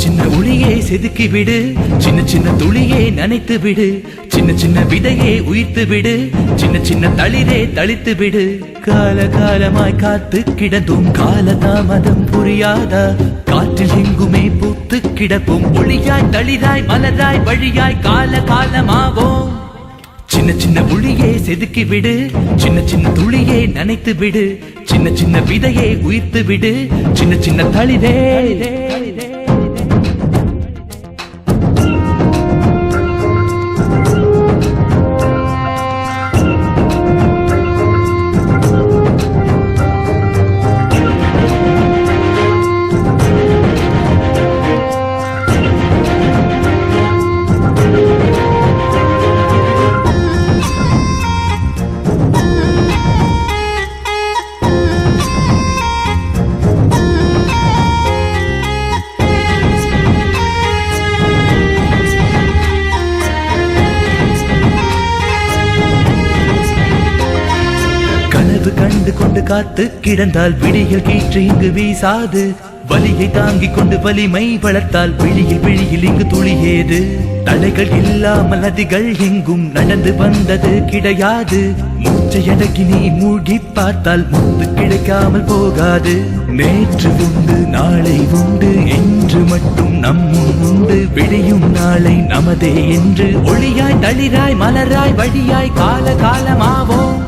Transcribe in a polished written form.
சின்ன ஒளியே செதுக்கி விடு, சின்ன சின்ன துளியே நனைத்து விடு, சின்ன சின்ன விதையே உயிர்த்து விடு, சின்ன சின்ன தளிரே தளித்து விடு. கால காலமாய் காத்து கிடந்தும் கால தாமதம் புரியாதா? காற்றில் எங்குமே பூத்து கிடப்போம், ஒளியாய் தளிராய் மலராய் வழியாய் கால காலமாவோம். சின்ன சின்ன ஒளியே செதுக்கி விடு, சின்ன சின்ன துளியே நனைத்து விடு, சின்ன சின்ன விதையே உயிர்த்து விடு, சின்ன சின்ன தளிரே. கனவு கண்டு கொண்டு காத்து கிடந்தால் விடியல் கீற்று இங்கு வீசாது. வலியை தாங்கிக் கொண்டு வலிமை வளர்த்தால் விழியில் இங்கு துளியேது. தடைகள் இல்லாமல் நதிகள் எங்கும் நடந்து வந்தது கிடையாது. மூச்சையடக்கி நீ மூழ்கி பார்த்தால் முத்து கிடைக்காமல் போகாது. நேற்று உண்டு நாளை உண்டு என்று மட்டும் நம்மும் உண்டு, விடியும் நாளை நமதே என்று ஒளியாய் தளிராய் மலராய் வழியாய் கால காலமாவோம்.